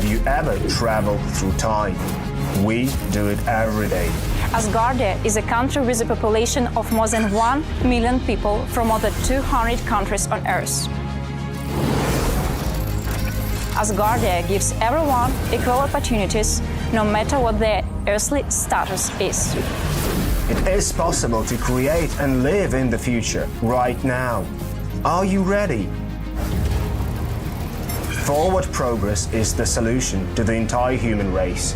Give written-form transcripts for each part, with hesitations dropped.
Have you ever traveled through time? We do it every day. Asgardia is a country with a population of more than 1 million people from more than 200 countries on Earth. Asgardia gives everyone equal opportunities, no matter what their earthly status is. It is possible to create and live in the future right now. Are you ready? Forward progress is the solution to the entire human race.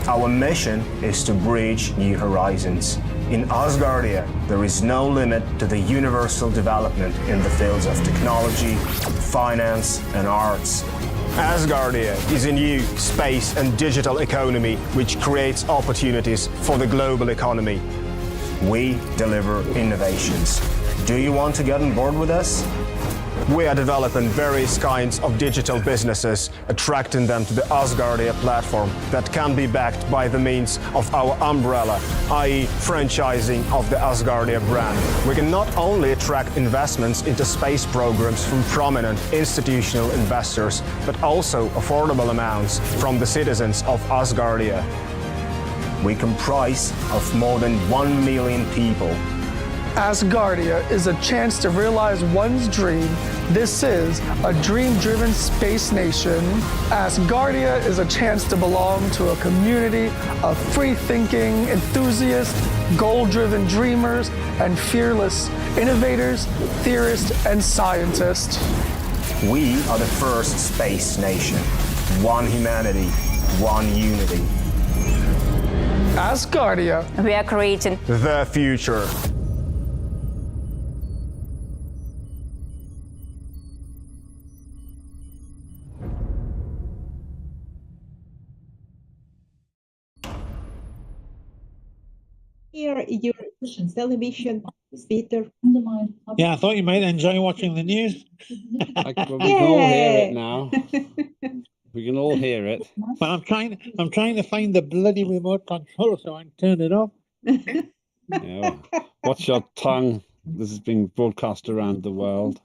Our mission is to bridge new horizons. In Asgardia, there is no limit to the universal development in the fields of technology, finance, and arts. Asgardia is a new space and digital economy which creates opportunities for the global economy. We deliver innovations. Do you want to get on board with us? We are developing various kinds of digital businesses, attracting them to the Asgardia platform that can be backed by the means of our umbrella, i.e. franchising of the Asgardia brand. We can not only attract investments into space programs from prominent institutional investors, but also affordable amounts from the citizens of Asgardia. We comprise of more than 1 million people. Asgardia is a chance to realize one's dream. This is a dream-driven space nation. Asgardia is a chance to belong to a community of free-thinking enthusiasts, goal-driven dreamers, and fearless innovators, theorists, and scientists. We are the first space nation. One humanity, one unity. Asgardia. We are creating The future. Here, your television theater. Yeah, I thought you might enjoy watching the news. Well, we can all hear it now. We can all hear it. But I'm trying to find the bloody remote control so I can turn it off. Yeah. Watch your tongue. This is being broadcast around the world.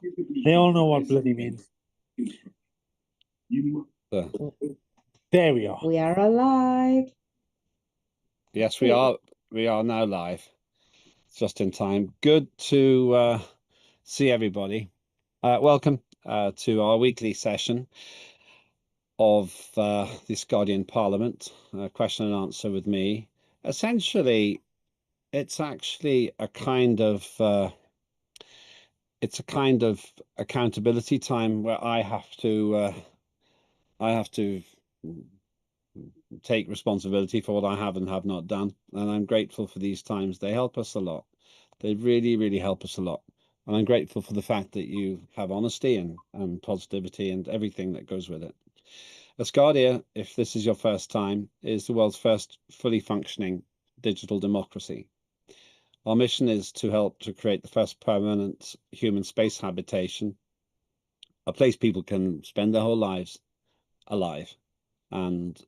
They all know what bloody means. There we are. We are alive. Yes, we are. We are now live. Just in time. Good to see everybody. Welcome to our weekly session of the Asgardian Parliament, question and answer with me. Essentially, it's actually a kind of accountability time where I have to take responsibility for what I have and have not done, and I'm grateful for these times. They help us a lot. They really help us a lot, and I'm grateful for the fact that you have honesty and positivity and everything that goes with it. Asgardia, if this is your first time, is the world's first fully functioning digital democracy. Our mission is to help to create the first permanent human space habitation, a place people can spend their whole lives alive and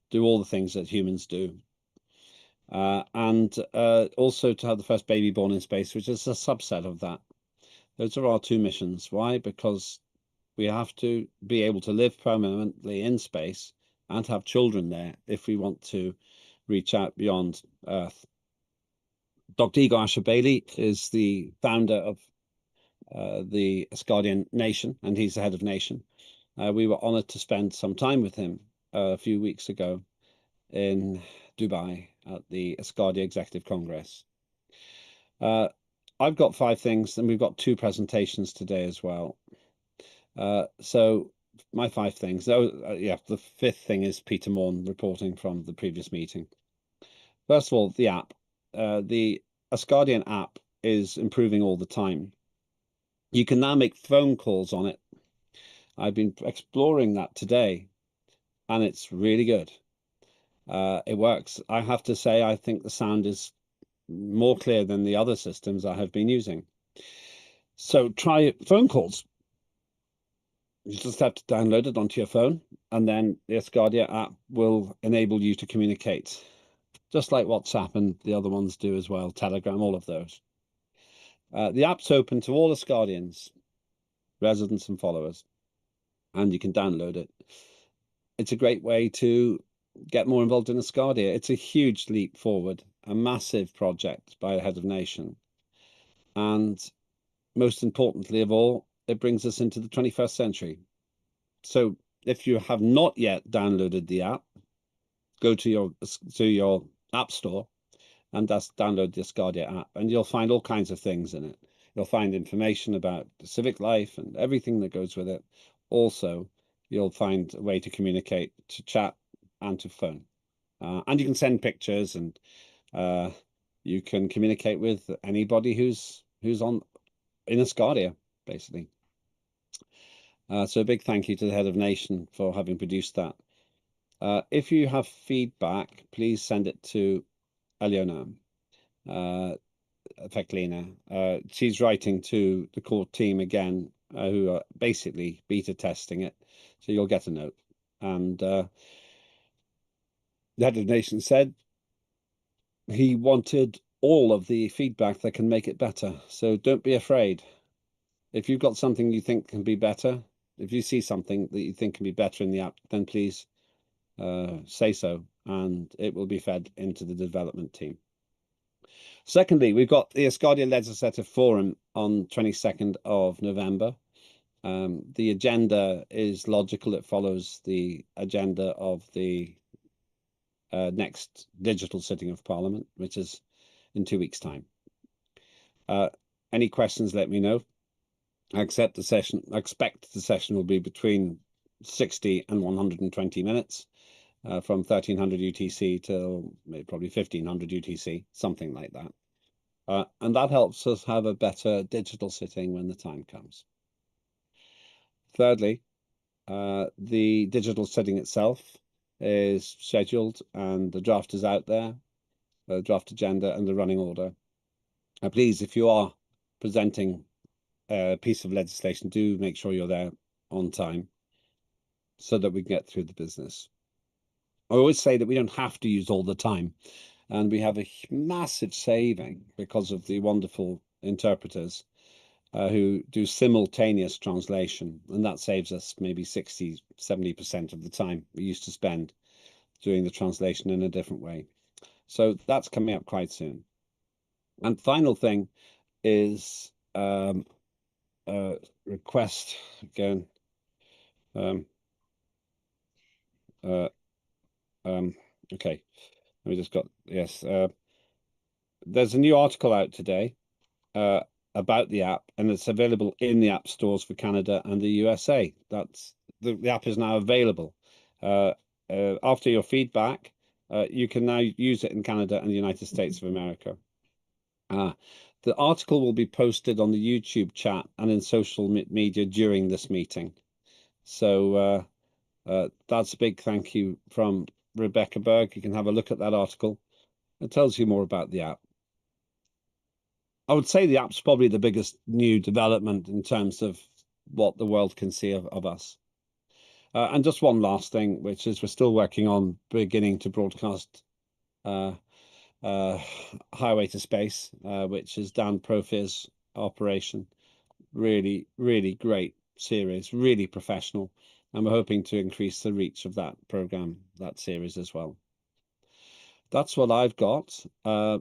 do all the things that humans do. And also to have the first baby born in space, which is a subset of that. Those are our two missions. Why? Because we have to be able to live permanently in space and have children there if we want to reach out beyond Earth. Dr. Igor Asher-Bailey is the founder of the Asgardian Nation, and he's the head of Nation. We were honored to spend some time with him a few weeks ago in Dubai at the Asgardia Executive Congress. I've got 5 things, and we've got 2 presentations today as well. So my 5 things. The 5th thing is Peter Morn reporting from the previous meeting. First of all, the app. The Asgardian app is improving all the time. You can now make phone calls on it. I've been exploring that today, and it's really good. It works. I have to say, I think the sound is more clear than the other systems I have been using. So try phone calls. You just have to download it onto your phone, and then the Asgardia app will enable you to communicate, just like WhatsApp and the other ones do as well, Telegram, all of those. The app's open to all Asgardians, residents and followers, and you can download it. it's a great way to get more involved in Asgardia. It's a huge leap forward, a massive project by a head of nation. And most importantly of all, it brings us into the 21st century. So if you have not yet downloaded the app, go to your app store and just download the Asgardia app, and you'll find all kinds of things in it. You'll find information about the civic life and everything that goes with it. Also, you'll find a way to communicate, to chat, and to phone. And you can send pictures, and you can communicate with anybody who's in Asgardia, basically. So a big thank you to the head of nation for having produced that. If you have feedback, please send it to Aliona, Fecklina. She's writing to the core team again, who are basically beta testing it. So you'll get a note. And the head of nation said he wanted all of the feedback that can make it better. So don't be afraid. If you've got something you think can be better, if you see something that you think can be better in the app, then please say so, and it will be fed into the development team. Secondly, we've got the Asgardia Legislative Forum on 22nd of November. The agenda is logical. It follows the agenda of the next digital sitting of Parliament, which is in 2 weeks' time. Any questions, let me know. I expect the session will be between 60 and 120 minutes, from 1300 UTC till probably 1500 UTC, something like that. And that helps us have a better digital sitting when the time comes. Thirdly, the digital sitting itself is scheduled, and the draft is out there, the draft agenda and the running order. Please, if you are presenting a piece of legislation, do make sure you're there on time so that we can get through the business. I always say that we don't have to use all the time, and we have a massive saving because of the wonderful interpreters who do simultaneous translation, and that saves us maybe 60-70% of the time we used to spend doing the translation in a different way. So that's coming up quite soon. And final thing is request again. Okay, we just got, yes. There's a new article out today about the app, and it's available in the app stores for Canada and the USA. That's the app is now available. After your feedback, you can now use it in Canada and the United States of America. The article will be posted on the YouTube chat and in social media during this meeting. So that's a big thank you from Rebecca Berg. You can have a look at that article. It tells you more about the app. I would say the app's probably the biggest new development in terms of what the world can see of us. And just one last thing, which is we're still working on beginning to broadcast Highway to Space, which is Dan Profier's operation. Really, really great series, really professional. And we're hoping to increase the reach of that program, that series as well. That's what I've got.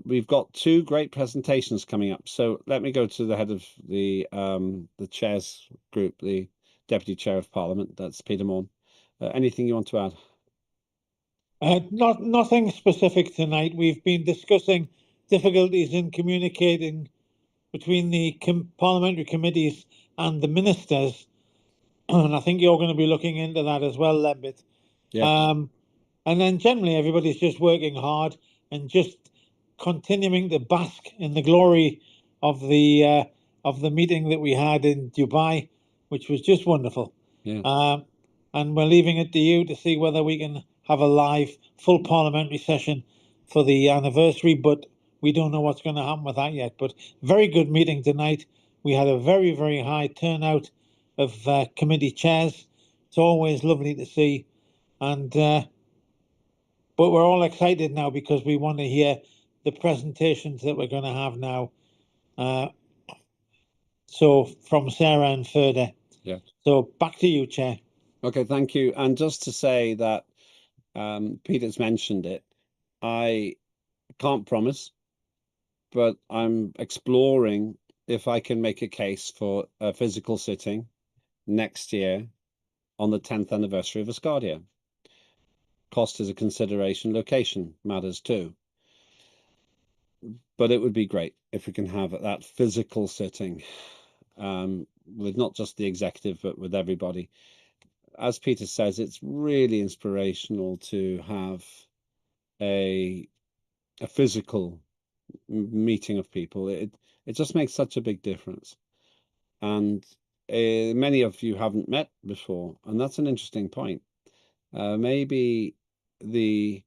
We've got 2 great presentations coming up. So let me go to the head of the chairs group, the Deputy Chair of Parliament, that's Peter Morn. Anything you want to add? Nothing specific tonight. We've been discussing difficulties in communicating between the parliamentary committees and the ministers, and I think you're going to be looking into that as well, Lembit. Yeah. And then generally everybody's just working hard and just continuing to bask in the glory of the meeting that we had in Dubai, which was just wonderful. Yeah. And we're leaving it to you to see whether we can have a live full parliamentary session for the anniversary, but we don't know what's going to happen with that yet. But very good meeting tonight. We had a very, very high turnout of committee chairs. It's always lovely to see. And but we're all excited now because we want to hear the presentations that we're going to have now. So from Sarah and Ferda. Yeah. So back to you, Chair. Okay, thank you. And just to say that Peter's mentioned it, I can't promise, but I'm exploring if I can make a case for a physical sitting next year on the 10th anniversary of Asgardia. Cost is a consideration, location matters too. But it would be great if we can have that physical sitting with not just the executive, but with everybody. As Peter says, it's really inspirational to have a physical meeting of people. It just makes such a big difference. And many of you haven't met before, and that's an interesting point. Maybe the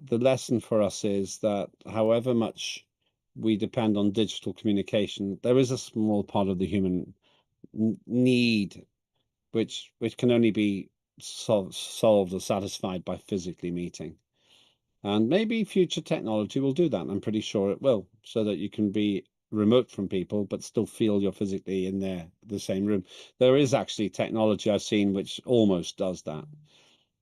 lesson for us is that however much we depend on digital communication, there is a small part of the human need which can only be solved or satisfied by physically meeting. And maybe future technology will do that. I'm pretty sure it will, so that you can be remote from people but still feel you're physically in the same room. There is actually technology I've seen which almost does that,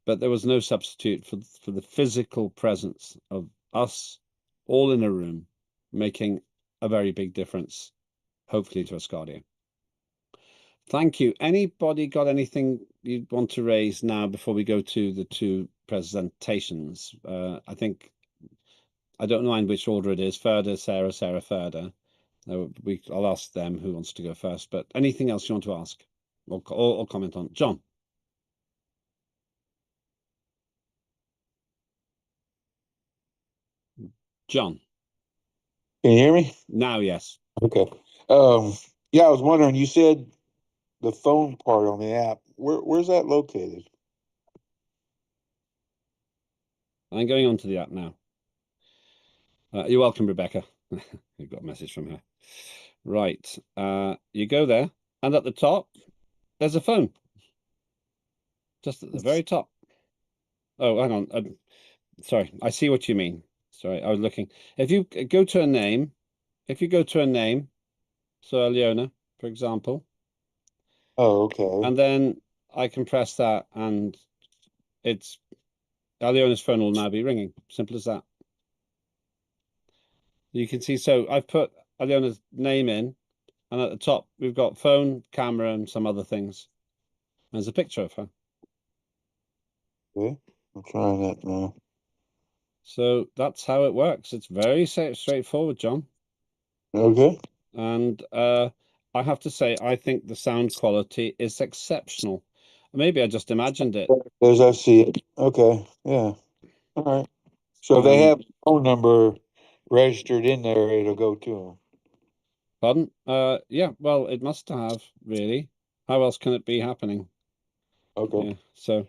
but there was no substitute for the physical presence of us all in a room, making a very big difference, hopefully, to Asgardia. Thank you. Anybody got anything you'd want to raise now before we go to the two presentations? I think, I don't know in which order it is. Ferda, Sarah, Ferda. I'll ask them who wants to go first, but anything else you want to ask or comment on? John. John. Can you hear me? Now, yes. Okay. Yeah, I was wondering, you said the phone part on the app. Where's that located? I'm going on to the app now. You're welcome, Rebecca. You've got a message from her. Right. You go there, and at the top, there's a phone. Just at the very top. Oh, hang on. Sorry, I see what you mean. Sorry, I was looking. If you go to a name, so Aliona, for example. Oh, okay. And then I can press that, and it's Aliona's phone will now be ringing. Simple as that. You can see, so I've put Aliona's name in, and at the top we've got phone, camera, and some other things. There's a picture of her. Okay. I'm trying that now. So that's how it works. It's very straightforward, John. Okay. And I have to say, I think the sound quality is exceptional. Maybe I just imagined it. As I see it. Okay. Yeah. All right. So if they have a phone number registered in there, it'll go to them. Pardon? Yeah, well, it must have, really. How else can it be happening? Okay. Yeah, so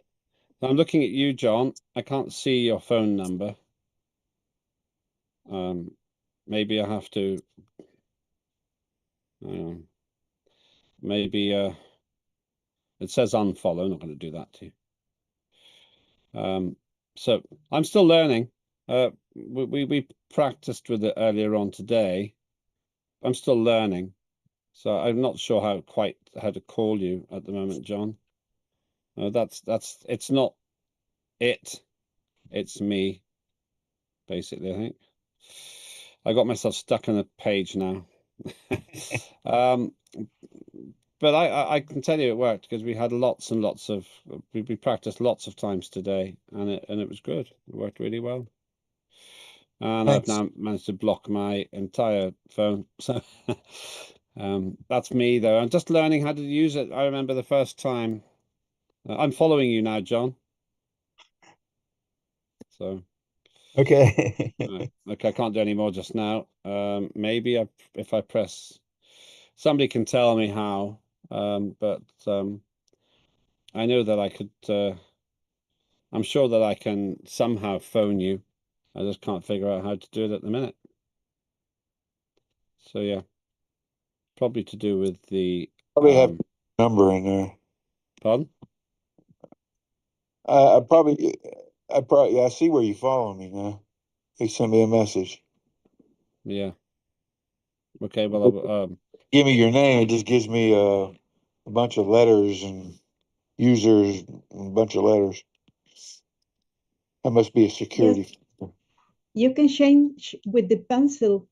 I'm looking at you, John. I can't see your phone number. Maybe I have to, maybe it says unfollow. I'm not going to do that to you. So I'm still learning. We practiced with it earlier on today. I'm still learning, so I'm not sure how to call you at the moment, John. It's not it's me, basically. I think I got myself stuck on a page now. But I can tell you it worked, because we had lots and lots of we practiced lots of times today, and it was good. It worked really well. And Thanks. I've now managed to block my entire phone. So that's me, though. I'm just learning how to use it. I remember the first time. I'm following you now, John. So Okay. okay, I can't do any more just now. Maybe if I press, somebody can tell me how. But I know that I could. I'm sure that I can somehow phone you. I just can't figure out how to do it at the minute. So yeah, probably to do with the Probably have a number in there. pardon? I yeah, I see where you follow me now. They sent me a message. Yeah. Okay. Well, Give me your name. It just gives me a bunch of letters, and users, and a bunch of letters. That must be a security. Yes, you can change with the pencil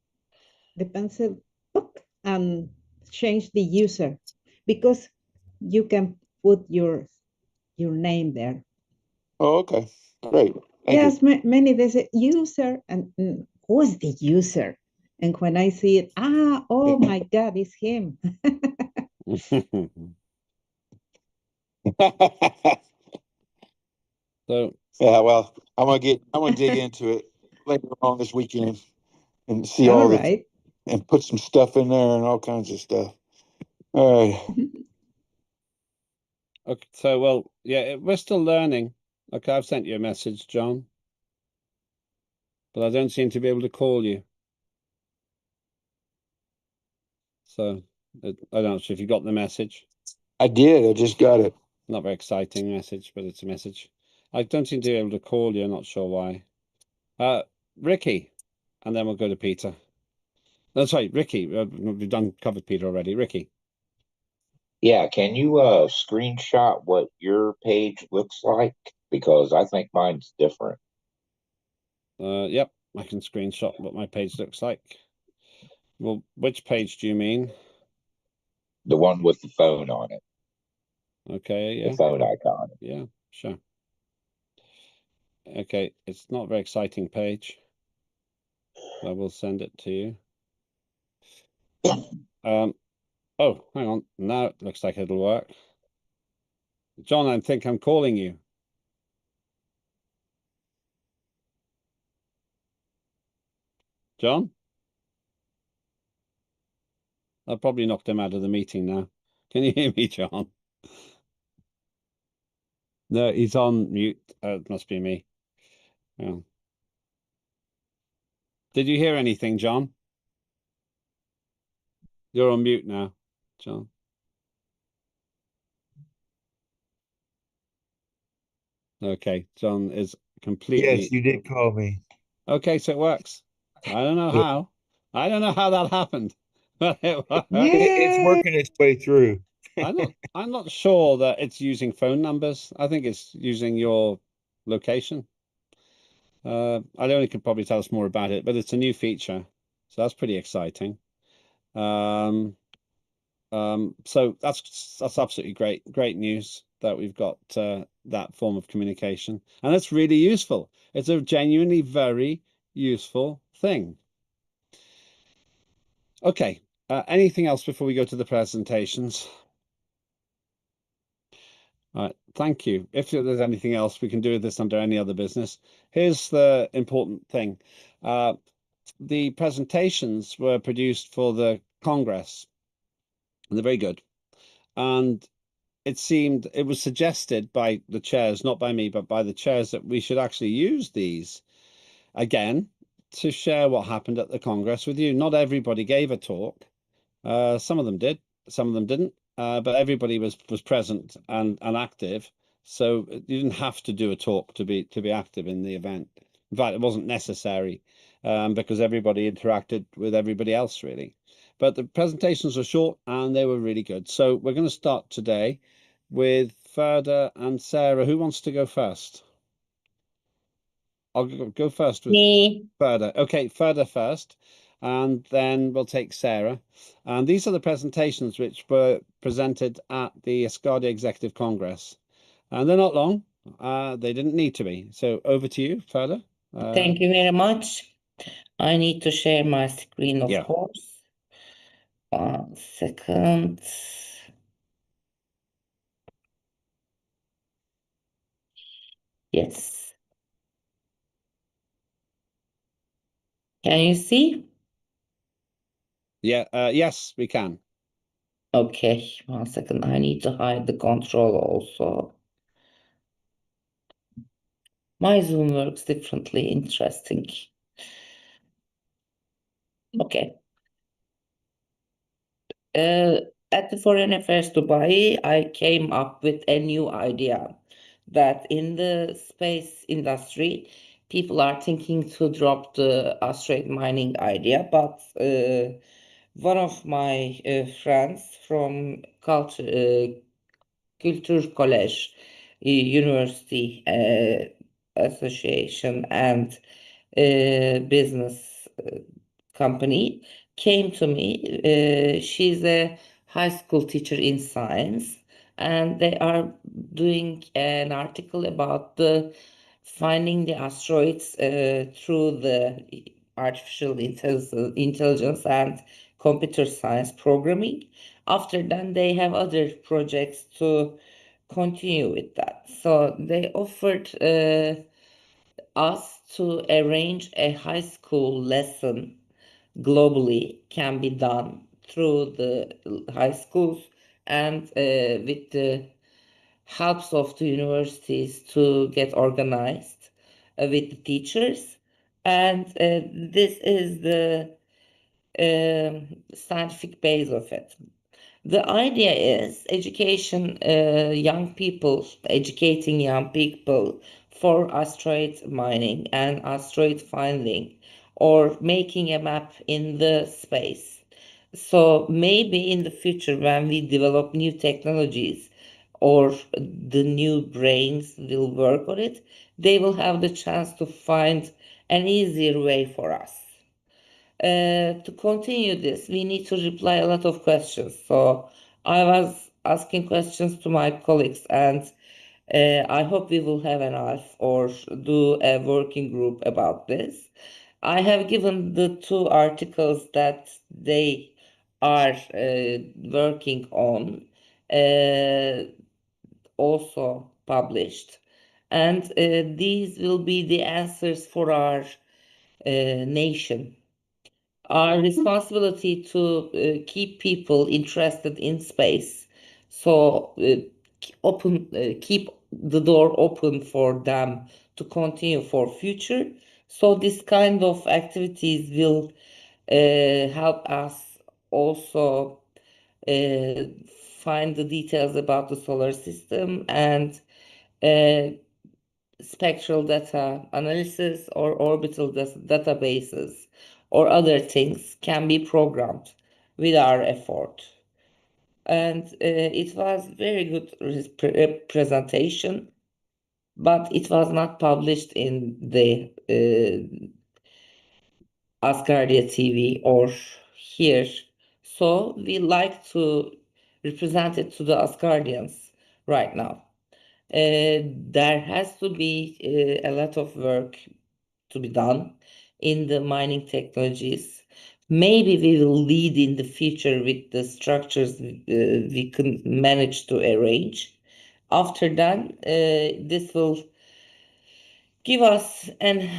book and change the user because you can put your name there. Oh, okay. Great. Thank Yes, many they say user and who is the user? And when I see it, oh my God, it's him. you. So Yeah, well, I'm gonna dig into it later on this weekend and see All all the right. and put some stuff in there and all kinds of stuff. All right. okay, so well, yeah, we're still learning. Okay, I've sent you a message, John, but I don't seem to be able to call you. So I'm not sure if you got the message. I did. I just got it. Not very exciting message, but it's a message. I don't seem to be able to call you. I'm not sure why. Ricky, and then we'll go to Peter. No, sorry, Ricky. We've covered Peter already. Ricky. Yeah, can you screenshot what your page looks like? Because I think mine's different. Yep, I can screenshot what my page looks like. Well, which page do you mean? The one with the phone on it, Okay, yeah. the phone icon. Yeah, sure. Okay, it's not a very exciting page. I will send it to you. Oh, hang on. Now it looks like it'll work. John, I think I'm calling you. John? I probably knocked him out of the meeting now. Can you hear me, John? No, he's on mute. It must be me. Yeah. Did you hear anything, John? You're on mute now, John. Okay, John is completely... Yes, you did call me. Okay, so it works. I don't know Yeah. how. I don't know how that happened, but it worked. It's working its way through. I'm not sure that it's using phone numbers. I think it's using your location. Aleona could probably tell us more about it, but it's a new feature, so that's pretty exciting. So that's absolutely great news that we've got that form of communication, and it's really useful. It's a genuinely very useful thing. Okay, anything else before we go to the presentations? All right, thank you. If there's anything else, we can do this under any other business. Here's the important thing. The presentations were produced for the Congress, and they're very good. And it was suggested by the chairs, not by me, but by the chairs, that we should actually use these again to share what happened at the Congress with you. Not everybody gave a talk. Some of them did, some of them didn't. But everybody was present and active, so you didn't have to do a talk to be active in the event. In fact, it wasn't necessary because everybody interacted with everybody else, really. But the presentations were short and they were really good. So we're going to start today with Ferda and Sarah. Who wants to go first? I'll go first with Me. Ferda. Okay, Ferda first, and then we'll take Sarah. And these are the presentations which were presented at the Asgardia Executive Congress. And they're not long. They didn't need to be. So over to you, Ferda. Thank you very much. I need to share my screen, of course. 1 second. Yes. Can you see? Yeah, yes, we can. Okay, 1 second. I need to hide the control also. My Zoom works differently. Interesting. Okay. At the Foreign Affairs Dubai, I came up with a new idea that in the space industry, people are thinking to drop the asteroid mining idea, but one of my friends from Kültür College University Association and business company came to me. She's a high school teacher in science, and they are doing an article about the finding the asteroids through the artificial intelligence and computer science programming. After that, they have other projects to continue with that. So they offered us to arrange a high school lesson globally can be done through the high schools and with the helps of the universities to get organized with the teachers. And this is the scientific base of it. The idea is education, educating young people for asteroid mining and asteroid finding, or making a map in the space. So maybe in the future, when we develop new technologies or the new brains will work on it, they will have the chance to find an easier way for us. To continue this, we need to reply a lot of questions. So I was asking questions to my colleagues, and I hope we will have an ALF or do a working group about this. I have given the 2 articles that they are working on, also published. And these will be the answers for our nation. Our responsibility to keep people interested in space. So keep the door open for them to continue for future. So this kind of activities will help us also find the details about the solar system and spectral data analysis or orbital databases or other things can be programmed with our effort. And it was very good presentation, but it was not published in the Asgardia TV or here. So we like to represent it to the Asgardians right now. There has to be a lot of work to be done in the mining technologies. Maybe we will lead in the future with the structures we can manage to arrange. After that, this will give us an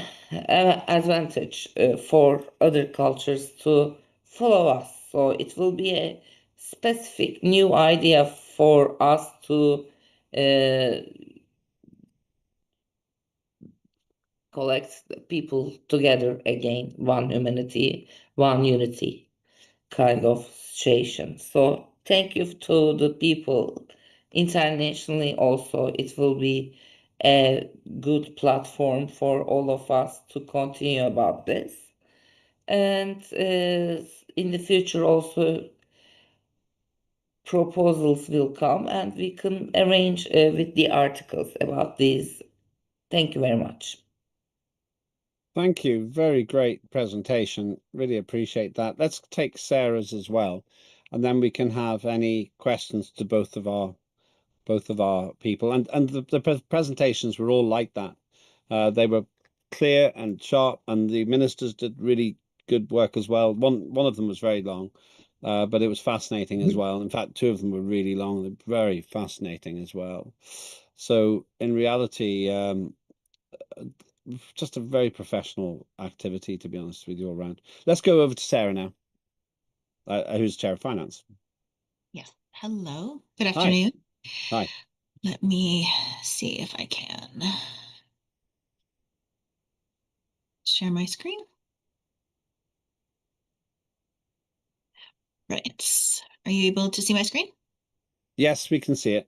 advantage for other cultures to follow us. So it will be a specific new idea for us to collect people together again, one humanity, one unity kind of situation. So thank you to the people internationally also. It will be a good platform for all of us to continue about this. And in the future also proposals will come and we can arrange with the articles about these. Thank you very much. Thank you. Very great presentation. Really appreciate that. Let's take Sarah's as well, and then we can have any questions to both of our people. And the presentations were all like that. They were clear and sharp, and the ministers did really good work as well. One of them was very long, but it was fascinating as well. In fact, 2 of them were really long, very fascinating as well. So in reality, just a very professional activity, to be honest with you, all around. Let's go over to Sarah now, who's Chair of Finance. Yes. Hello. Good afternoon. Hi. Let me see if I can share my screen. Right. Are you able to see my screen? Yes, we can see it.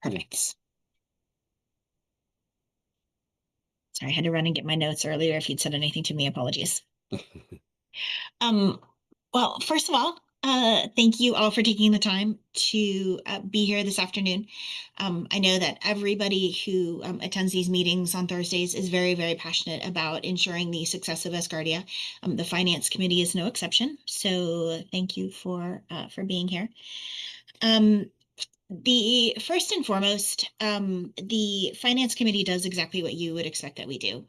Perfect. Sorry, I had to run and get my notes earlier. If you'd said anything to me, apologies. Well, first of all, Thank you all for taking the time to be here this afternoon. I know that everybody who attends these meetings on Thursdays is very, very passionate about ensuring the success of Asgardia. The Finance Committee is no exception. So thank you for being here. The first and foremost, the Finance Committee does exactly what you would expect that we do.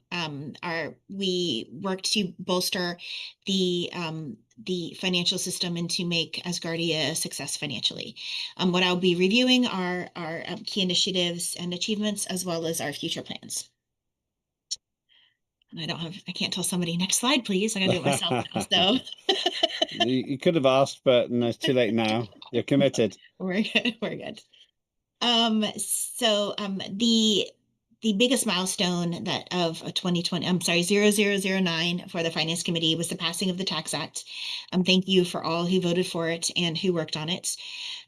We work to bolster the financial system and to make Asgardia a success financially. What I'll be reviewing are our key initiatives and achievements, as well as our future plans. And I can't tell somebody, next slide, please. I gotta do it myself now, so. You could have asked, but no, it's too late now. You're committed. We're good. The biggest milestone that of 2020, 0009 for the Finance Committee was the passing of the Tax Act. Thank you for all who voted for it and who worked on it.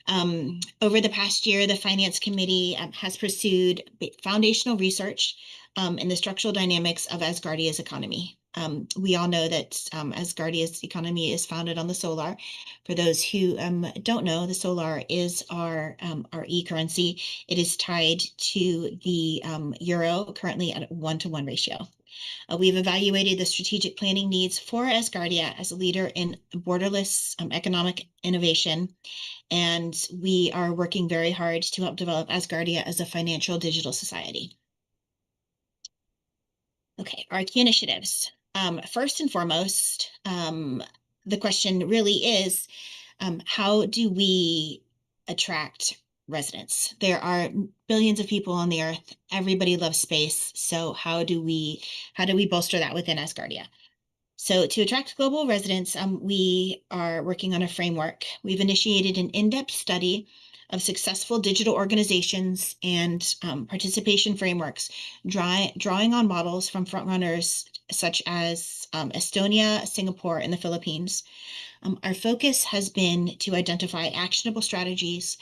Over the past year, the Finance Committee has pursued foundational research in the structural dynamics of Asgardia's economy. We all know that Asgardia's economy is founded on the solar. For those who don't know, the solar is our e-currency. It is tied to the euro, currently at a 1-to-1 ratio. We've evaluated the strategic planning needs for Asgardia as a leader in borderless economic innovation, and we are working very hard to help develop Asgardia as a financial digital society. Okay, our key initiatives. First and foremost, the question really is, how do we attract residents? There are billions of people on the earth. Everybody loves space. So how do we bolster that within Asgardia? So to attract global residents, we are working on a framework. We've initiated an in-depth study of successful digital organizations and participation frameworks, drawing on models from frontrunners such as Estonia, Singapore, and the Philippines. Our focus has been to identify actionable strategies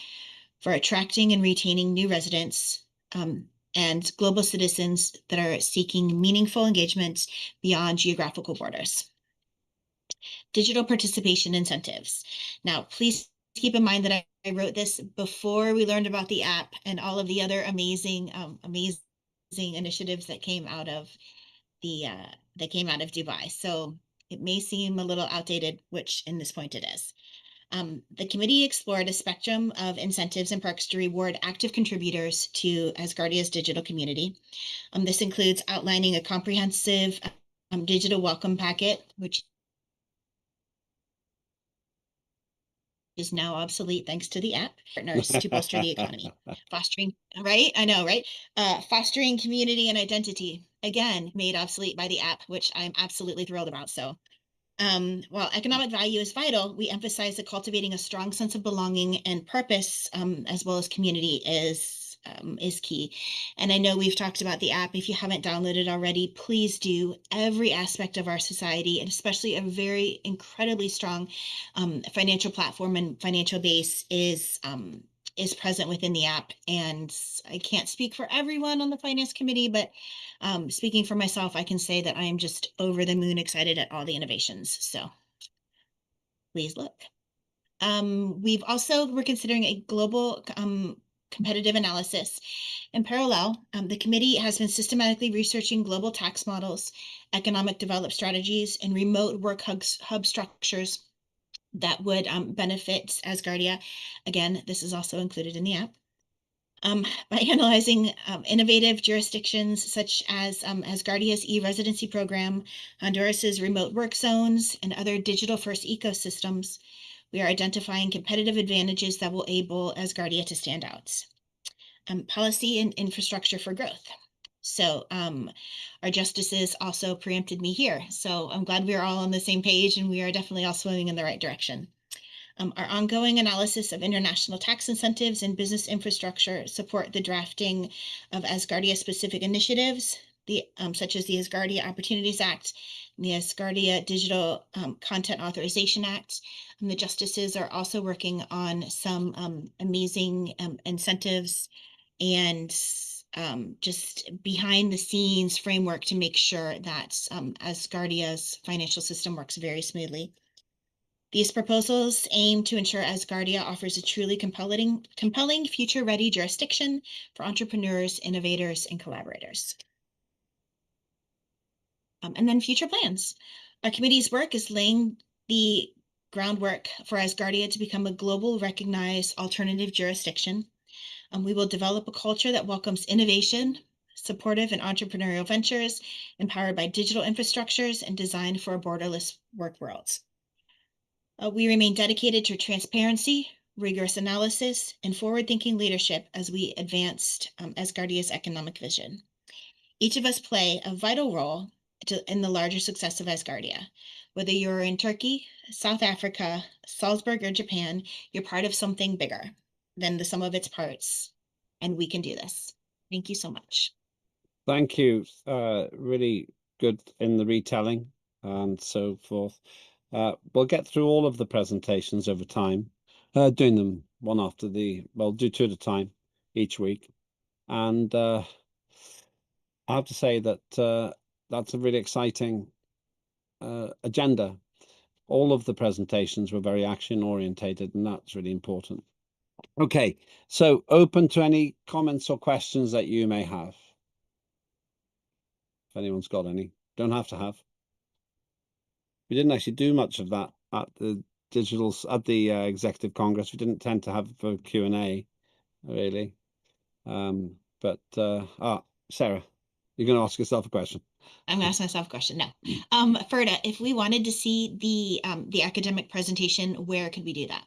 for attracting and retaining new residents and global citizens that are seeking meaningful engagement beyond geographical borders. Digital participation incentives. Now, please keep in mind that I wrote this before we learned about the app and all of the other amazing initiatives that came out of Dubai. So it may seem a little outdated, which in this point it is. The committee explored a spectrum of incentives and perks to reward active contributors to Asgardia's digital community. This includes outlining a comprehensive digital welcome packet, which is now obsolete thanks to the app, partners to bolster the economy. Fostering, right? I know, right? Fostering community and identity, again, made obsolete by the app, which I'm absolutely thrilled about. So while economic value is vital, we emphasize that cultivating a strong sense of belonging and purpose, as well as community, is key. And I know we've talked about the app. If you haven't downloaded already, please do. Every aspect of our society, and especially a very incredibly strong financial platform and financial base is present within the app. And I can't speak for everyone on the Finance Committee, but speaking for myself, I can say that I am just over the moon excited at all the innovations. So please look. We're considering a global competitive analysis. In parallel, the committee has been systematically researching global tax models, economic development strategies, and remote work hub structures that would benefit Asgardia. Again, this is also included in the app. By analyzing innovative jurisdictions such as Asgardia's e-residency program, Honduras's remote work zones, and other digital-first ecosystems, we are identifying competitive advantages that will enable Asgardia to stand out. Policy and infrastructure for growth. So our justices also preempted me here. So I'm glad we're all on the same page and we are definitely all swimming in the right direction. Our ongoing analysis of international tax incentives and business infrastructure support the drafting of Asgardia-specific initiatives, such as the Asgardia Opportunities Act and the Asgardia Digital Content Authorization Act. And the justices are also working on some amazing incentives and just behind the scenes framework to make sure that Asgardia's financial system works very smoothly. These proposals aim to ensure Asgardia offers a truly compelling future-ready jurisdiction for entrepreneurs, innovators, and collaborators. And then future plans. Our committee's work is laying the groundwork for Asgardia to become a global recognized alternative jurisdiction. We will develop a culture that welcomes innovation, supportive and entrepreneurial ventures, empowered by digital infrastructures, and designed for a borderless work world. We remain dedicated to transparency, rigorous analysis, and forward-thinking leadership as we advanced Asgardia's economic vision. Each of us play a vital role in the larger success of Asgardia. Whether you're in Turkey, South Africa, Salzburg, or Japan, you're part of something bigger than the sum of its parts, and we can do this. Thank you so much. Thank you. Really good in the retelling and so forth. We'll get through all of the presentations over time, doing them one after we'll do two at a time each week. And I have to say that that's a really exciting agenda. All of the presentations were very action orientated, and that's really important. Okay, so open to any comments or questions that you may have. If anyone's got any, don't have to have. We didn't actually do much of that at the Executive Congress. We didn't tend to have a Q&A, really. But Sarah, you're going to ask yourself a question. I'm going to ask myself a question. No. Ferda, if we wanted to see the academic presentation, where could we do that?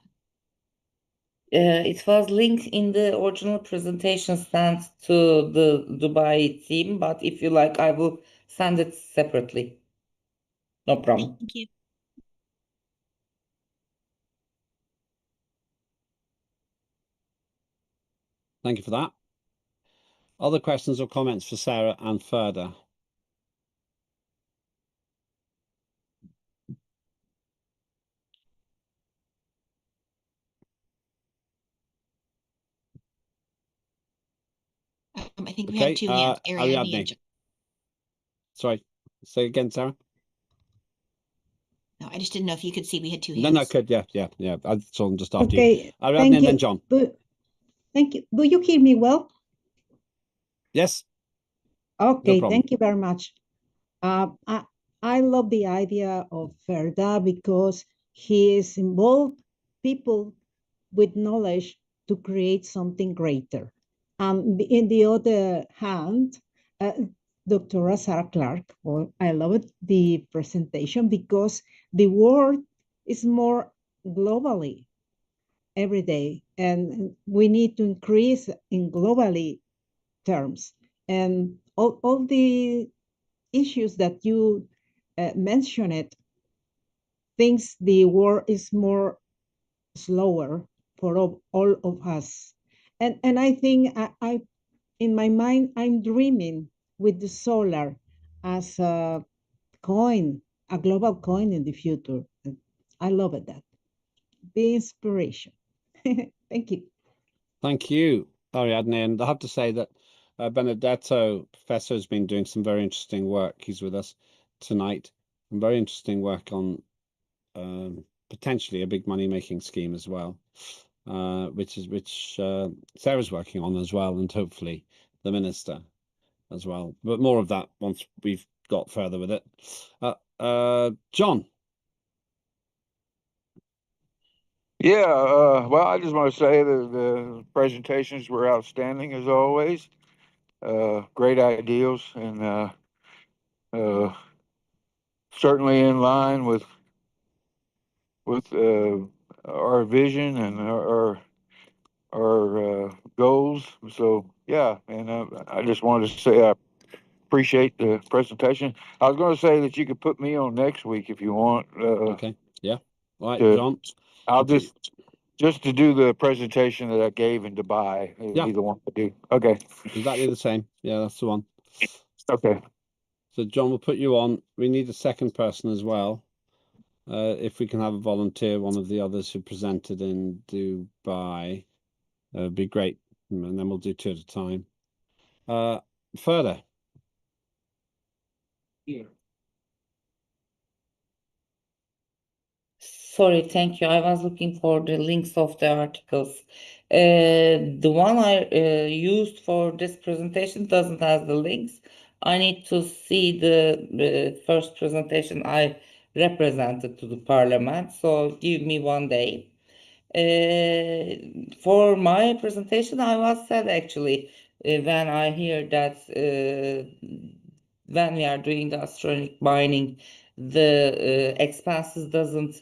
It was linked in the original presentation sent to the Dubai team, but if you like, I will send it separately. No problem. Thank you. Thank you for that. Other questions or comments for Sarah and Ferda? I think we have two hands. Ariadne. Sorry, say again, Sarah. No, I just didn't know if you could see we had two hands. No, I could. Yeah. I saw them just after Okay, you. Ariadne and then John. Thank you. Do you hear me well? Yes. Okay, No thank you very much. I love the idea of Ferda because he is involved people with knowledge to create something greater. In the other hand, Dr. Sarah Clark, well, I loved the presentation because the world is more globally every day, and we need to increase in globally terms. And all the issues that you mentioned, things the world is more slower for all of us. And I think I in my mind, I'm dreaming with the solar as a coin, a global coin in the future. I love it, that. Be inspiration. Thank you. Thank you, Ariadne. And I have to say that Benedetto, Professor, has been doing some very interesting work. He's with us tonight. Some very interesting work on potentially a big money-making scheme as well, which Sarah's working on as well, and hopefully the Minister as well. But more of that once we've got further with it. John. Yeah, well, I just want to say that the presentations were outstanding as always. Great ideas and certainly in line with our vision and our goals. So yeah, and I just wanted to say I appreciate the presentation. I was going to say that you could put me on next week if you want. Okay. Yeah. All right, John. I'll just to do the presentation that I gave in Dubai. Yeah. Be the one to do. Okay. Exactly the same. Yeah, that's the one. Okay. So John, we'll put you on. We need a second person as well. If we can have a volunteer, one of the others who presented in Dubai, it'd be great. And then we'll do two at a time. Further. Sorry, thank you. I was looking for the links of the articles. The one I used for this presentation doesn't have the links. I need to see the first presentation I represented to the parliament. So give me one day. For my presentation, I was sad actually when I hear that when we are doing the astronomic mining, the expenses doesn't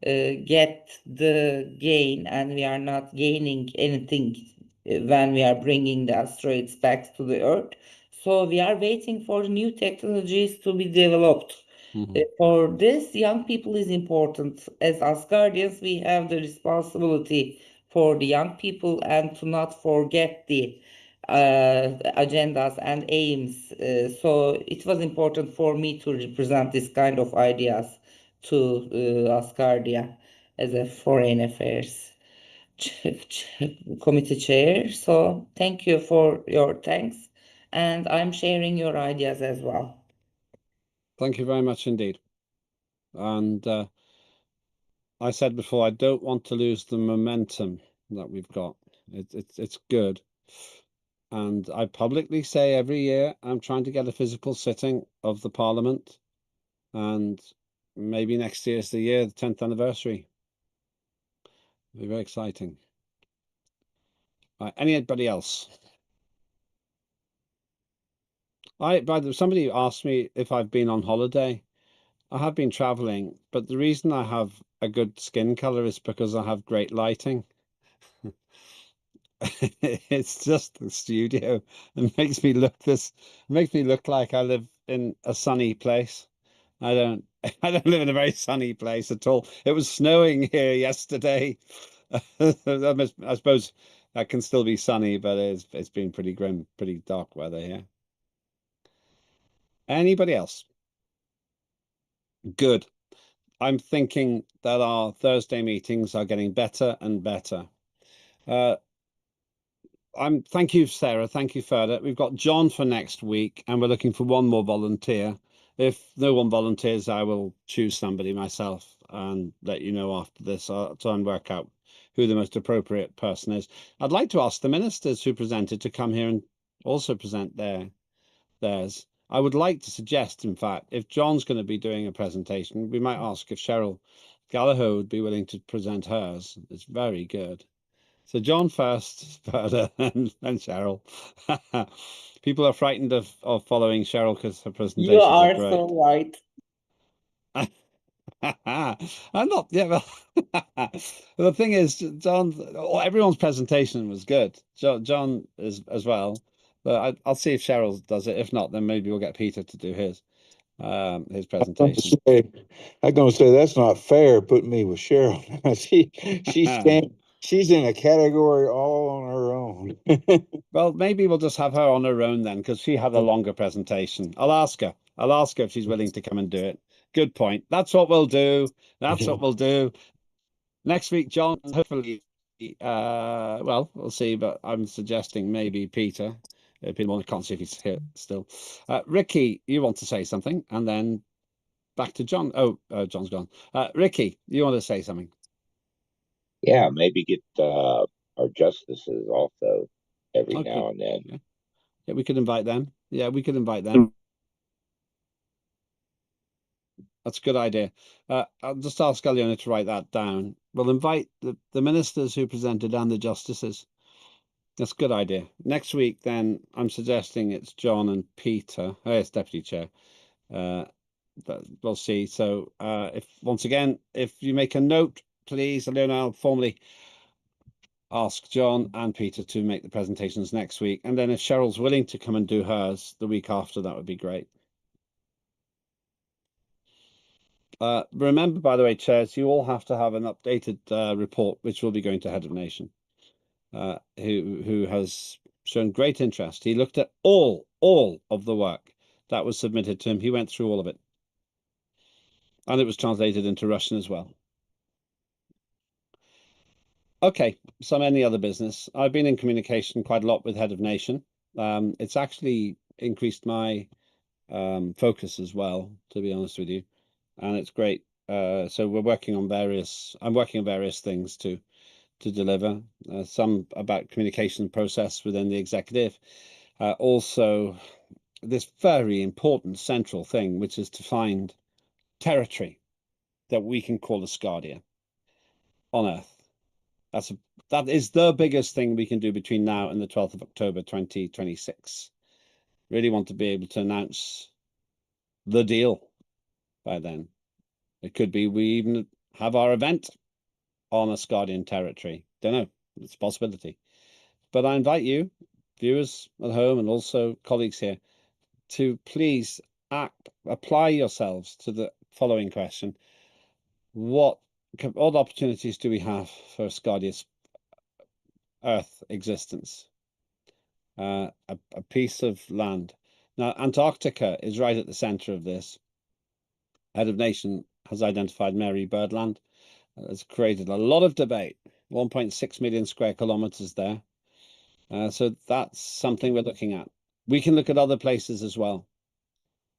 get the gain, and we are not gaining anything when we are bringing the asteroids back to the Earth. So we are waiting for new technologies to be developed. For this, young people is important. As Asgardians, we have the responsibility for the young people and to not forget the agendas and aims. So it was important for me to represent this kind of ideas to Asgardia as a foreign affairs committee chair. So thank you for your thanks, and I'm sharing your ideas as well. Thank you very much indeed. And I said before, I don't want to lose the momentum that we've got. It's good. And I publicly say every year I'm trying to get a physical sitting of the Parliament. And maybe next year is the year, the 10th anniversary. It'll be very exciting. Anybody else? Somebody asked me if I've been on holiday. I have been traveling, but the reason I have a good skin color is because I have great lighting. It's just the studio and makes me look like I live in a sunny place. I don't live in a very sunny place at all. It was snowing here yesterday. I suppose that can still be sunny, but it's been pretty grim, pretty dark weather here. Anybody else? Good. I'm thinking that our Thursday meetings are getting better and better. Thank you, Sarah. Thank you, Ferda. We've got John for next week, and we're looking for one more volunteer. If no one volunteers, I will choose somebody myself and let you know after this. I'll try and work out who the most appropriate person is. I'd like to ask the ministers who presented to come here and also present theirs. I would like to suggest, in fact, if John's going to be doing a presentation, we might ask if Cheryl Gallagher would be willing to present hers. It's very good. So John first, Ferda, and Cheryl. People are frightened of following Cheryl because her presentations You are great. so right. I'm not, yeah, well, the thing is, everyone's presentation was good. John is as well, but I'll see if Cheryl does it. If not, then maybe we'll get Peter to do his presentation. I'm gonna say that's not fair. Putting me with Cheryl. She's in a category all on her own. Well, maybe we'll just have her on her own then, because she had a longer presentation. I'll ask her if she's willing to come and do it. Good point. That's what we'll do. That's what we'll do. Next week, John, hopefully, well, we'll see, but I'm suggesting maybe Peter. Peter, I can't see if he's here still. Ricky, you want to say something? And then back to John. Oh, John's gone. Ricky, you want to say something? Yeah, maybe get our justices also every now and then. Yeah, we could invite them. Yeah, we could invite them. That's a good idea. I'll just ask Aliona to write that down. We'll invite the ministers who presented and the justices. That's a good idea. Next week, then, I'm suggesting it's John and Peter. Oh, yes, Deputy Chair. But we'll see. So once again, if you make a note, please, Aliona, I'll formally ask John and Peter to make the presentations next week. And then if Cheryl's willing to come and do hers the week after, that would be great. Remember, by the way, chairs, you all have to have an updated report, which will be going to Head of Nation, who has shown great interest. He looked at all of the work that was submitted to him. He went through all of it. And it was translated into Russian as well. Okay, any other business. I've been in communication quite a lot with Head of Nation. It's actually increased my focus as well, to be honest with you. And it's great So we're working on I'm working on various things to deliver, some about communication process within the executive. Also, this very important central thing, which is to find territory that we can call Asgardia on Earth. That is the biggest thing we can do between now and the 12th of October 2026. Really want to be able to announce the deal by then. It could be we even have our event on Asgardian territory. Don't know. It's a possibility. But I invite you, viewers at home and also colleagues here, to please apply yourselves to the following question. What opportunities do we have for Asgardia's Earth existence? A piece of land. Now, Antarctica is right at the center of this. Head of Nation has identified Mary Birdland. It's created a lot of debate. 1.6 million square kilometers there. So that's something we're looking at. We can look at other places as well.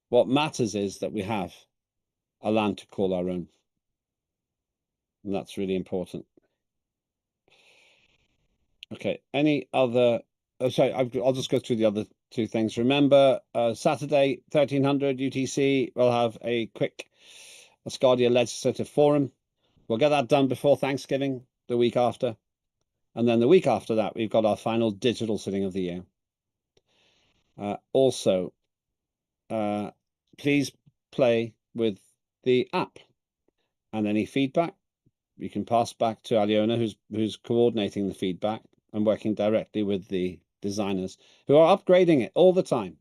What matters is that we have a land to call our own. And that's really important. Okay, any other... Oh, sorry, I'll just go through the other two things. Remember, Saturday, 1300 UTC, we'll have a quick Asgardia Legislative Forum. We'll get that done before Thanksgiving, the week after. And then the week after that, we've got our final digital sitting of the year. Also, please play with the app, and any feedback you can pass back to Aliona, who's coordinating the feedback and working directly with the designers who are upgrading it all the time.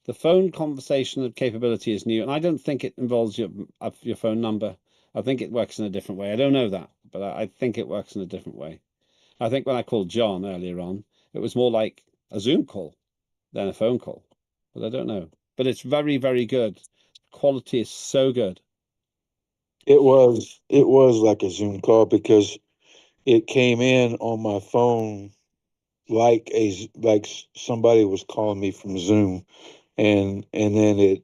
The phone conversation capability is new, and I don't think it involves your phone number. I think it works in a different way. I don't know that, but I think it works in a different way. I think when I called John earlier on, it was more like a Zoom call than a phone call, but I don't know. But it's very, very good. Quality is so good. It was like a Zoom call because it came in on my phone like somebody was calling me from Zoom, and then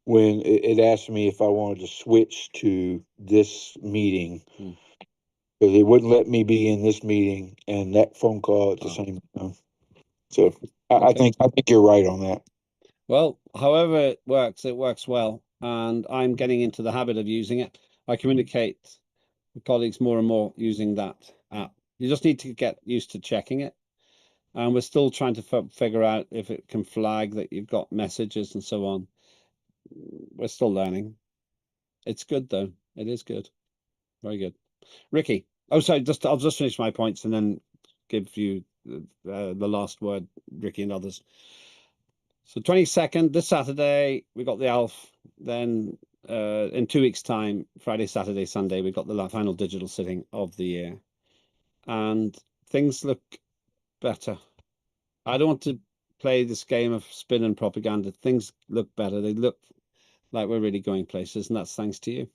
when it asked me if I wanted to switch to this meeting, because it wouldn't let me be in this meeting and that phone call at the same time. So I think you're right on that. Well, however it works well, and I'm getting into the habit of using it. I communicate with colleagues more and more using that app. You just need to get used to checking it. And we're still trying to figure out if it can flag that you've got messages and so on. We're still learning. It's good, though. It is good. Very good. Ricky. Oh, sorry, I'll just finish my points and then give you the last word, Ricky and others. So 22nd, this Saturday, we got the ALF. Then in 2 weeks' time, Friday, Saturday, Sunday, we've got the final digital sitting of the year. And things look better. I don't want to play this game of spin and propaganda. Things look better. They look like we're really going places, and that's thanks to you.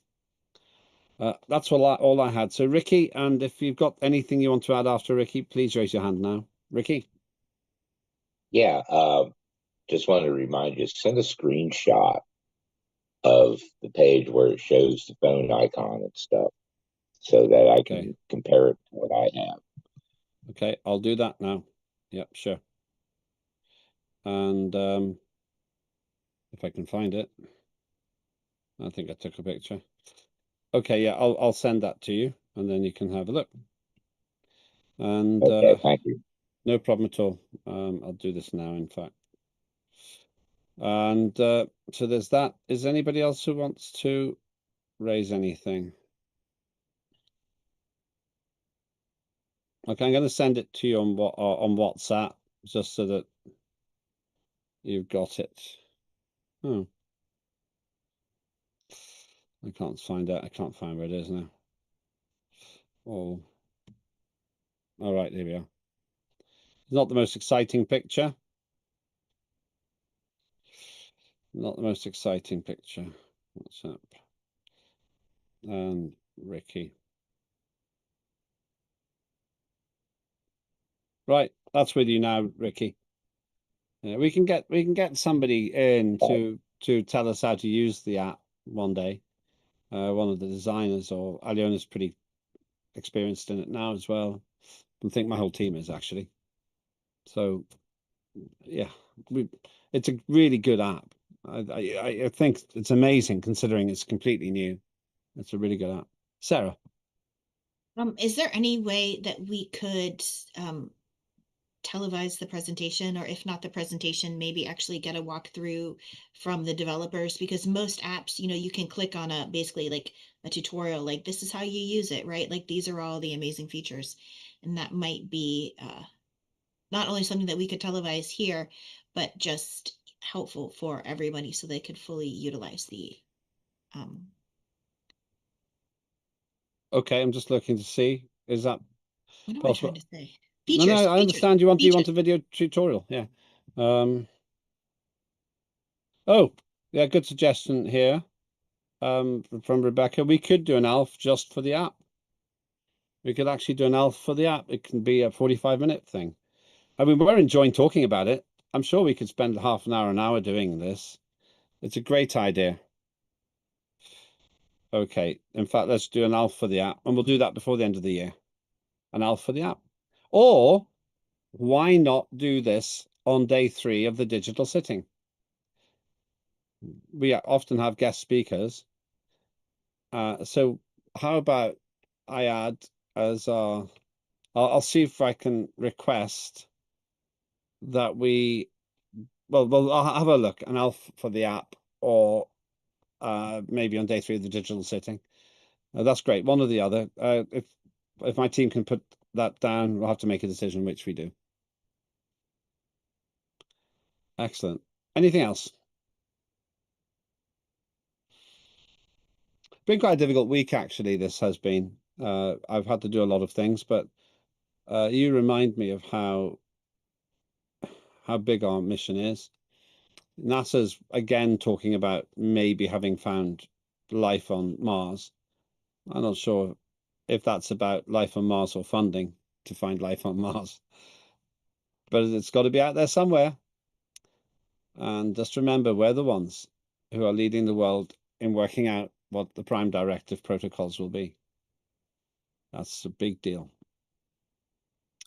That's all I had. So Ricky, and if you've got anything you want to add after Ricky, please raise your hand now. Ricky? Yeah, just wanted to remind you, send a screenshot of the page where it shows the phone icon and stuff so that I can compare it to what I have. Okay, I'll do that now. Yep, sure. And if I can find it, I think I took a picture. Okay, yeah, I'll send that to you, and then you can have a look. And okay, thank you. No problem at all. I'll do this now, in fact. And so there's that. Is anybody else who wants to raise anything? Okay, I'm going to send it to you on WhatsApp, just so that you've got it. Oh, I can't find it. I can't find where it is now. Oh, all right, here we are. It's not the most exciting picture. Not the most exciting picture. What's up? And Ricky. Right, that's with you now, Ricky. Yeah, we can get somebody in to tell us how to use the app one day. one of the designers, or Aliona's pretty experienced in it now as well. I think my whole team is actually. So yeah, it's a really good app. I think it's amazing considering it's completely new. It's a really good app. Sarah. Is there any way that we could televise the presentation, or if not the presentation, maybe actually get a walkthrough from the developers? Because most apps, you can click on basically like a tutorial, like this is how you use it, right? Like these are all the amazing features. And that might be not only something that we could televise here, but just helpful for everybody so they could fully utilize the Okay, I'm just looking to see, is that what am I possible? trying to say? No, Features. I understand you want features. a video tutorial, yeah. Oh, yeah, good suggestion here. From Rebecca, we could do an ALF just for the app. We could actually do an ALF for the app. It can be a 45-minute thing. I mean, we're enjoying talking about it. I'm sure we could spend half an hour doing this. It's a great idea. Okay, in fact, let's do an ALF for the app, and we'll do that before the end of the year. An ALF for the app. Or why not do this on day 3 of the digital sitting? We often have guest speakers. So how about I add as I'll see if I can request that I'll have a look, an ALF for the app, or maybe on day 3 of the digital sitting. That's great, one or the other. If my team can put that down, we'll have to make a decision which we do. Excellent. Anything else? Been quite a difficult week, actually. This has been. I've had to do a lot of things, but you remind me of how big our mission is. NASA's again talking about maybe having found life on Mars. I'm not sure if that's about life on Mars or funding to find life on Mars, but it's got to be out there somewhere. And just remember, we're the ones who are leading the world in working out what the prime directive protocols will be. That's a big deal.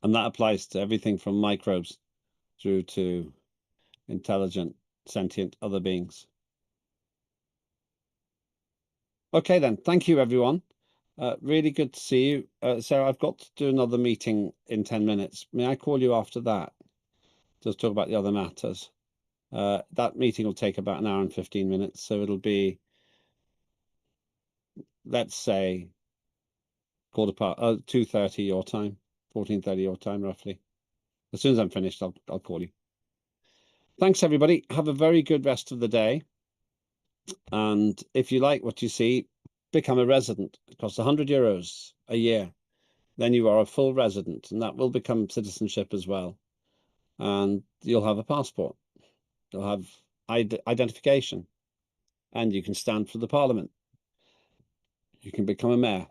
And that applies to everything from microbes through to intelligent, sentient other beings. Okay, then. Thank you, everyone. Really good to see you. Sarah, I've got to do another meeting in 10 minutes. May I call you after that? Just talk about the other matters. That meeting will take about an hour and 15 minutes. So it'll be, let's say, 2:30 your time, 14:30 your time, roughly. As soon as I'm finished, I'll call you. Thanks, everybody. Have a very good rest of the day. And if you like what you see, become a resident. It costs €100 a year. Then you are a full resident, and that will become citizenship as well. And you'll have a passport. You'll have identification, and you can stand for the parliament. You can become a mayor.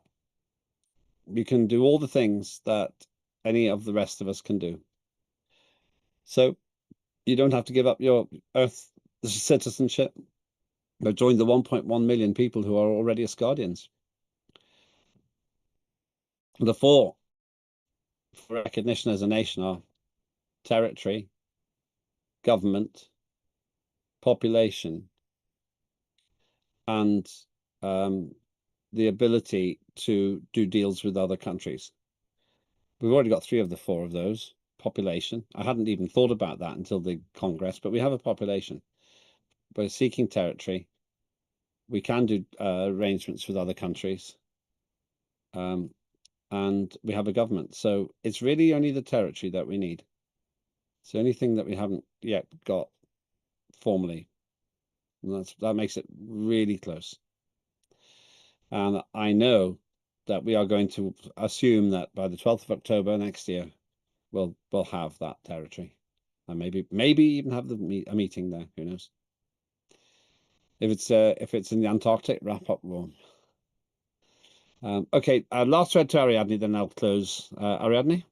You can do all the things that any of the rest of us can do. So you don't have to give up your Earth citizenship, but join the 1.1 million people who are already Asgardians. The four for recognition as a nation are territory, government, population, and the ability to do deals with other countries. We've already got 3 of the 4 of those. Population. I hadn't even thought about that until the Congress, but we have a population. We're seeking territory. We can do arrangements with other countries. And we have a government. So it's really only the territory that we need. It's the only thing that we haven't yet got formally. And that makes it really close. And I know that we are going to assume that by the 12th of October next year, we'll have that territory. And maybe even have a meeting there. Who knows? If it's in the Antarctic, wrap up warm. Okay, last word to Ariadne, then I'll close. Ariadne?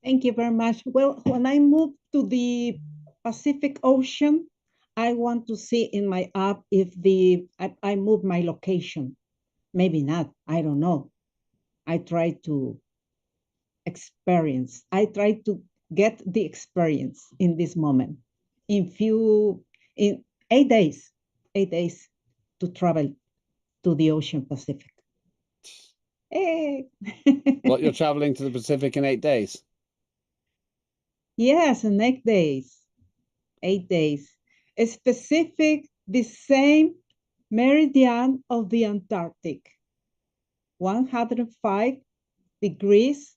Thank you very much. Well, when I moved to the Pacific Ocean, I want to see in my app if I move my location. Maybe not. I don't know. I try to experience. I try to get the experience in this moment. In 8 days to travel to the Ocean Pacific. Hey. What, you're traveling to the Pacific in 8 days? Yes, in 8 days. 8 days. Specific, the same meridian of the Antarctic. 105 degrees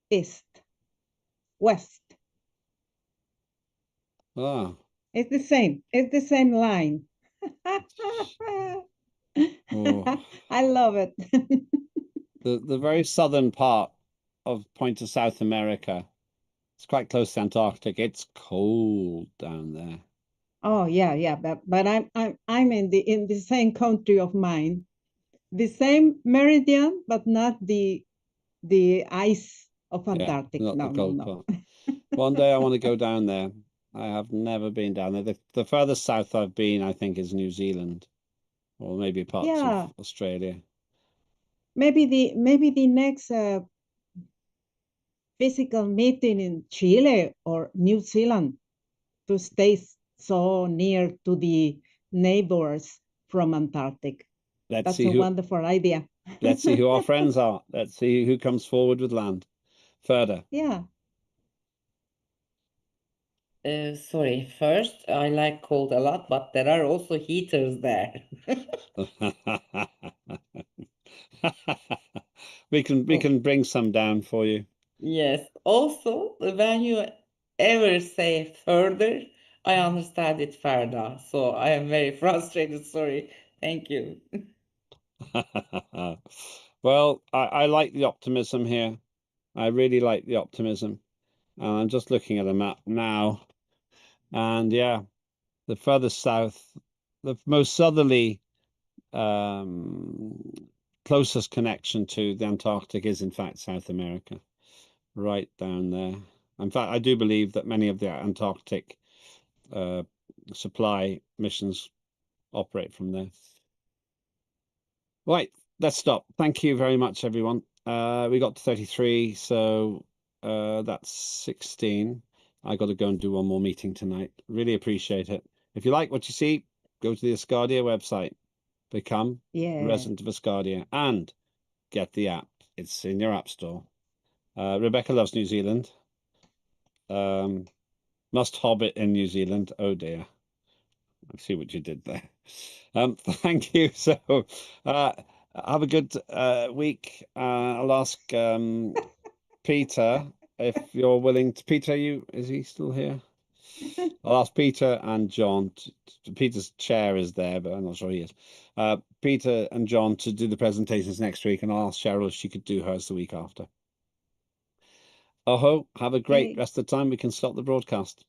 east, west. Ah. It's the same. It's the same line. Oh. I love it. The very southern part of point of South America, it's quite close to Antarctic. It's cold down there. Oh yeah, but I'm in the same country of mine, the same meridian, but not the ice of Antarctic. Not the No, no, cold no. part. One day I want to go down there. I have never been down there. The furthest south I've been, I think, is New Zealand, or maybe parts Yeah, of Australia. maybe the next physical meeting in Chile or New Zealand to stay so near to the neighbors from Antarctic. Let's That's see a who wonderful idea. let's see who our friends are. Let's see who comes forward with land. Further. Yeah. Sorry, first, I like cold a lot, but there are also heaters there. We can bring some down for you. Yes. Also, when you ever say further, I understand it further. So I am very frustrated. Sorry. Thank you. Well, I like the optimism here. I really like the optimism. And I'm just looking at a map now. And yeah, the furthest south, the most southerly, closest connection to the Antarctic is in fact South America, right down there. In fact, I do believe that many of the Antarctic supply missions operate from there. Right, let's stop. Thank you very much, everyone. We got to 33, so that's 16. I got to go and do one more meeting tonight. Really appreciate it. If you like what you see, go to the Asgardia website, become a resident of Asgardia, and get the app. It's in your app store. Rebecca loves New Zealand. Must hobbit in New Zealand. Oh dear. I see what you did there. Thank you. So have a good week. I'll ask Peter if you're willing to. Peter, is he still here? I'll ask Peter and John. Peter's chair is there, but I'm not sure he is. Peter and John to do the presentations next week, and I'll ask Cheryl if she could do hers the week after. Oho, have a great rest of the time. We can stop the broadcast.